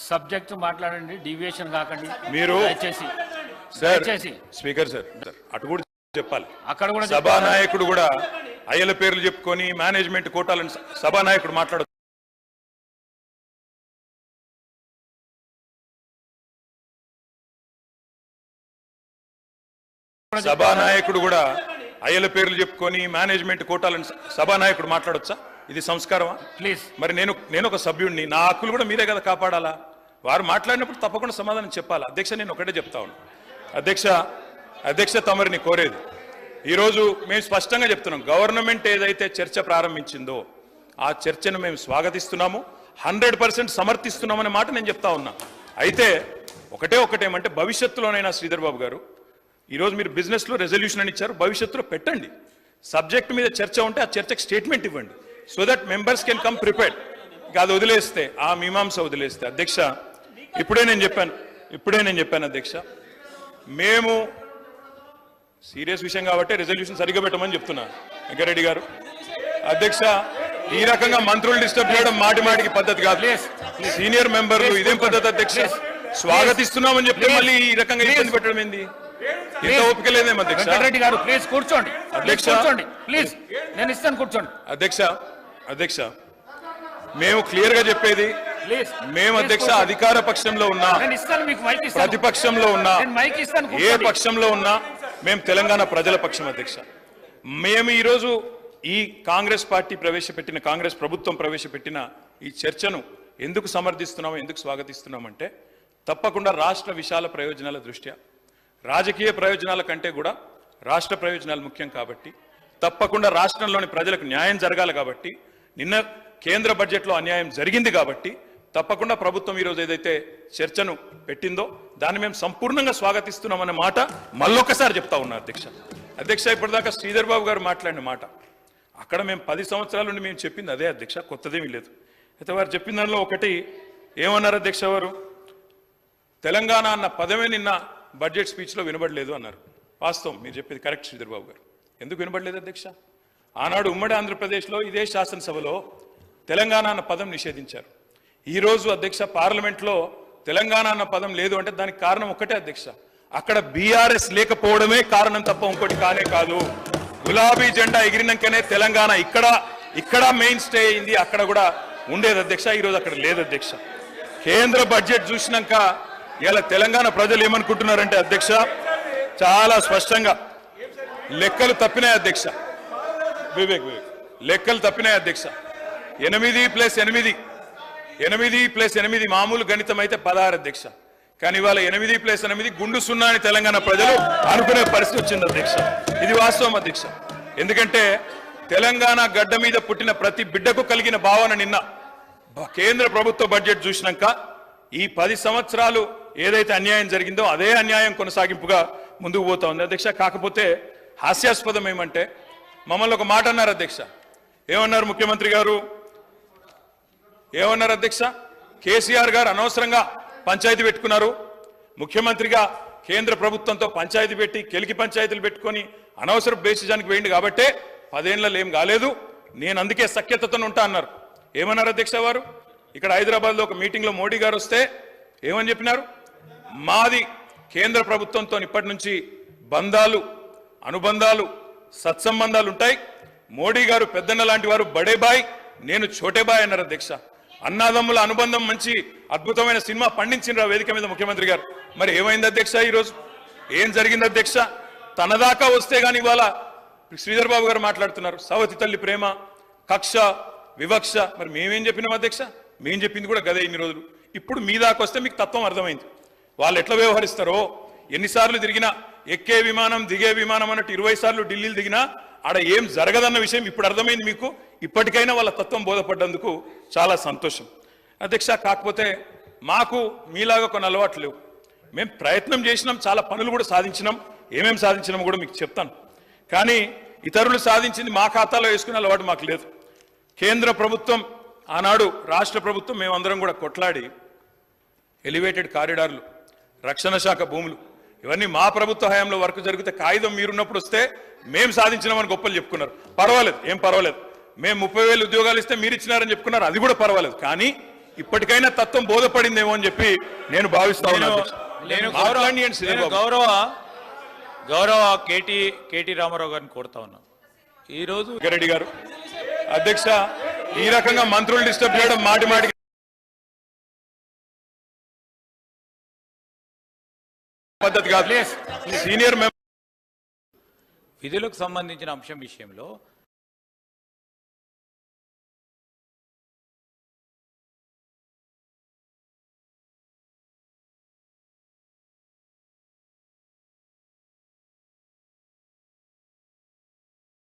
Subject మాట్లాడండి, deviation కాకండి మీరు దయచేసి. సార్ స్పీకర్ సార్ అటు కూడా చెప్పాలి. అక్కడ కూడా సభానాయకుడు కూడా అయ్యల పేర్లు చెప్పుకొని మేనేజ్మెంట్ కోటాలను సభానాయకుడు మాట్లాడు. సభానాయకుడు కూడా అయ్యల పేర్లు చెప్పుకొని మేనేజ్మెంట్ కోటాలను సభానాయకుడు మాట్లాడొచ్చా? ఇది సంస్కారమా? ప్లీజ్. మరి నేను ఒక సభ్యుడిని, నా హక్కులు కూడా మీరే కదా కాపాడాలా? వారు మాట్లాడినప్పుడు తప్పకుండా సమాధానం చెప్పాలి. అధ్యక్ష, నేను ఒకటే చెప్తా ఉన్నాను. అధ్యక్ష తమరిని కోరేది, ఈరోజు మేము స్పష్టంగా చెప్తున్నాం, గవర్నమెంట్ ఏదైతే చర్చ ప్రారంభించిందో ఆ చర్చను మేము స్వాగతిస్తున్నాము, 100% సమర్థిస్తున్నామనే మాట నేను చెప్తా ఉన్నా. అయితే ఒకటేమంటే భవిష్యత్తులోనైనా శ్రీధర్ బాబు గారు, ఈరోజు మీరు బిజినెస్లో రెజల్యూషన్ అని ఇచ్చారు, భవిష్యత్తులో పెట్టండి. సబ్జెక్ట్ మీద చర్చ ఉంటే ఆ చర్చకు స్టేట్మెంట్ ఇవ్వండి, so that members can come prepared. ఇక అది వదిలేస్తే, ఆ మీమాంస వదిలేస్తే, అధ్యక్ష ఇప్పుడే నేను చెప్పాను అధ్యక్ష, మేము సీరియస్ విషయం కాబట్టి రెజల్యూషన్ సరిగ్గా పెట్టమని చెప్తున్నా వెంకరెడ్డి గారు. అధ్యక్ష, ఈ రకంగా మంత్రులు డిస్టర్బ్ చేయడం మాటికి పద్ధతి కాదు. సీనియర్ మెంబర్లు ఇదేం పద్ధతి అధ్యక్ష? స్వాగతిస్తున్నామని చెప్తే మళ్ళీ ఈ రకంగా ఇబ్బంది పెట్టడం ఏంది? ఇంత ఓపిక లేదేమో అధ్యక్ష. వెంకటరెడ్డి గారు ప్లీజ్ కూర్చోండి. అధ్యక్ష ప్లీజ్, నేను ఇస్తాను, కూర్చోండి. అధ్యక్ష మేము క్లియర్ గా చెప్పేది, మేము అధ్యక్ష అధికార పక్షంలో ఉన్నా, ప్రతిపక్షంలో ఉన్నా, ఏ పక్షంలో ఉన్నా మేము తెలంగాణ ప్రజల పక్షం అధ్యక్ష. మేము ఈరోజు ఈ కాంగ్రెస్ ప్రభుత్వం ప్రవేశపెట్టిన ఈ చర్చను ఎందుకు సమర్థిస్తున్నామో, ఎందుకు స్వాగతిస్తున్నామంటే, తప్పకుండా రాష్ట్ర విశాల ప్రయోజనాల దృష్ట్యా, రాజకీయ ప్రయోజనాల కంటే కూడా రాష్ట్ర ప్రయోజనాలు ముఖ్యం కాబట్టి, తప్పకుండా రాష్ట్రంలోని ప్రజలకు న్యాయం జరగాలి కాబట్టి, నిన్న కేంద్ర బడ్జెట్లో అన్యాయం జరిగింది కాబట్టి తప్పకుండా ప్రభుత్వం ఈరోజు ఏదైతే చర్చను పెట్టిందో దాన్ని మేము సంపూర్ణంగా స్వాగతిస్తున్నామనే మాట మళ్ళొకసారి చెప్తా ఉన్నా అధ్యక్ష. ఇప్పటిదాకా శ్రీధర్ బాబు గారు మాట్లాడిన మాట, అక్కడ మేము 10 సంవత్సరాల నుండి మేము చెప్పింది అదే అధ్యక్ష, కొత్తదేమీ లేదు. అయితే వారు చెప్పిన దానిలో ఒకటి ఏమన్నారు అధ్యక్ష, వారు తెలంగాణ అన్న పదమే నిన్న బడ్జెట్ స్పీచ్లో వినబడలేదు అన్నారు. వాస్తవం, మీరు చెప్పేది కరెక్ట్ శ్రీధర్ బాబు గారు. ఎందుకు వినబడలేదు అధ్యక్ష? ఆనాడు ఉమ్మడి ఆంధ్రప్రదేశ్లో ఇదే శాసనసభలో తెలంగాణ అన్న పదం నిషేధించారు. ఈరోజు అధ్యక్ష పార్లమెంట్లో తెలంగాణ అన్న పదం లేదు అంటే దానికి కారణం ఒకటే అధ్యక్ష, అక్కడ బీఆర్ఎస్ లేకపోవడమే కారణం తప్ప ఇంకోటి కానే కాదు. గులాబీ జెండా ఎగిరినాకనే తెలంగాణ ఇక్కడ మెయిన్ స్టే అయింది, అక్కడ కూడా ఉండేది అధ్యక్ష. ఈరోజు అక్కడ లేదు అధ్యక్ష. కేంద్ర బడ్జెట్ చూసినాక ఇలా తెలంగాణ ప్రజలు ఏమనుకుంటున్నారంటే అధ్యక్ష, చాలా స్పష్టంగా లెక్కలు తప్పినాయి అధ్యక్ష. లెక్కలు తప్పినాయి అధ్యక్ష. 8+8 మామూలు గణితం అయితే 16 అధ్యక్ష. కానీ ఇవాళ 8+8 గుండు సున్నా అని తెలంగాణ ప్రజలు అనుకునే పరిస్థితి వచ్చింది అధ్యక్ష. ఇది వాస్తవం అధ్యక్ష. ఎందుకంటే తెలంగాణ గడ్డ మీద పుట్టిన ప్రతి బిడ్డకు కలిగిన భావన నిన్న కేంద్ర ప్రభుత్వ బడ్జెట్ చూసినాక ఈ 10 సంవత్సరాలు ఏదైతే అన్యాయం జరిగిందో అదే అన్యాయం కొనసాగింపుగా ముందుకు పోతా ఉంది అధ్యక్ష. కాకపోతే హాస్యాస్పదం ఏమంటే, మమ్మల్ని ఒక మాట అన్నారు అధ్యక్ష. ఏమన్నారు ముఖ్యమంత్రి గారు? ఏమన్నారు అధ్యక్ష? కేసీఆర్ గారు అనవసరంగా పంచాయతీ పెట్టుకున్నారు, ముఖ్యమంత్రిగా కేంద్ర ప్రభుత్వంతో పంచాయతీ పెట్టి కెలికి పంచాయతీలు పెట్టుకొని అనవసర బేసిజానికి వేయండి కాబట్టే 10 ఏళ్లలో ఏం కాలేదు, నేను అందుకే సఖ్యతతో ఉంటా అన్నారు. ఏమన్నారు అధ్యక్ష వారు? ఇక్కడ హైదరాబాద్లో ఒక మీటింగ్లో మోడీ గారు వస్తే ఏమని చెప్పినారు? మాది కేంద్ర ప్రభుత్వంతో ఇప్పటి నుంచి బంధాలు, అనుబంధాలు, సత్సంబంధాలు ఉంటాయి. మోడీ గారు పెద్దన్న లాంటి వారు, బడే బాయ్, నేను చోటే బాయ్ అన్నారు అధ్యక్ష. అన్నాదమ్ముల అనుబంధం మంచి అద్భుతమైన సినిమా పండించిన వేదిక మీద ముఖ్యమంత్రి గారు. మరి ఏమైంది అధ్యక్ష? ఈరోజు ఏం జరిగింది అధ్యక్ష? తన దాకా వస్తే గాని ఇవాళ శ్రీధర్ బాబు గారు మాట్లాడుతున్నారు సవతి తల్లి ప్రేమ, కక్ష, వివక్ష. మరి మేమేం చెప్పినాం అధ్యక్ష? మేము చెప్పింది కూడా గదే ఇన్ని రోజులు. ఇప్పుడు మీ దాకా వస్తే మీకు తత్వం అర్థమైంది. వాళ్ళు ఎట్లా వ్యవహరిస్తారో, ఎన్నిసార్లు తిరిగినా, ఎక్కే విమానం దిగే విమానం అన్నట్టు 20 సార్లు ఢిల్లీలు దిగినా ఆడ ఏం జరగదన్న విషయం ఇప్పుడు అర్థమైంది మీకు. ఇప్పటికైనా వాళ్ళ తత్వం బోధపడ్డందుకు చాలా సంతోషం అధ్యక్ష. కాకపోతే మాకు మీలాగా కొన్ని అలవాట్లు లేవు. మేము ప్రయత్నం చేసినాం, చాలా పనులు కూడా సాధించినాం. ఏమేమి సాధించినామో కూడా మీకు చెప్తాను. కానీ ఇతరులు సాధించింది మా ఖాతాలో వేసుకునే అలవాటు మాకు లేదు. కేంద్ర ప్రభుత్వం, ఆనాడు రాష్ట్ర ప్రభుత్వం, మేమందరం కూడా కొట్లాడి ఎలివేటెడ్ కారిడార్లు, రక్షణ శాఖ భూములు, ఇవన్నీ మా ప్రభుత్వ హయాంలో వర్క్ జరిగితే కాగితం మీరున్నప్పుడు వస్తే మేము సాధించినామని గొప్పలు చెప్పుకున్నారు. పర్వాలేదు, ఏం పర్వాలేదు. మేము 30,000 ఉద్యోగాలు ఇస్తే మీరు ఇచ్చినారని చెప్పుకున్నారు, అది కూడా పర్వాలేదు. కానీ ఇప్పటికైనా తత్వం బోధపడిందేమో అని చెప్పి నేను భావిస్తా ఉన్నాను. నేను మాట్లాడియండి శ్రీధర్ బాబు. గౌరవ కేటీ రామారావు గారిని కోరుతా ఉన్నా. ఈరోజు రెడ్డి గారు అధ్యక్ష, ఈ రకంగా మంత్రులు డిస్టర్బ్ చేయడం మాటి పద్ధతి కాదు. సీనియర్ మెంబర్ విధులకు సంబంధించిన అంశం విషయంలో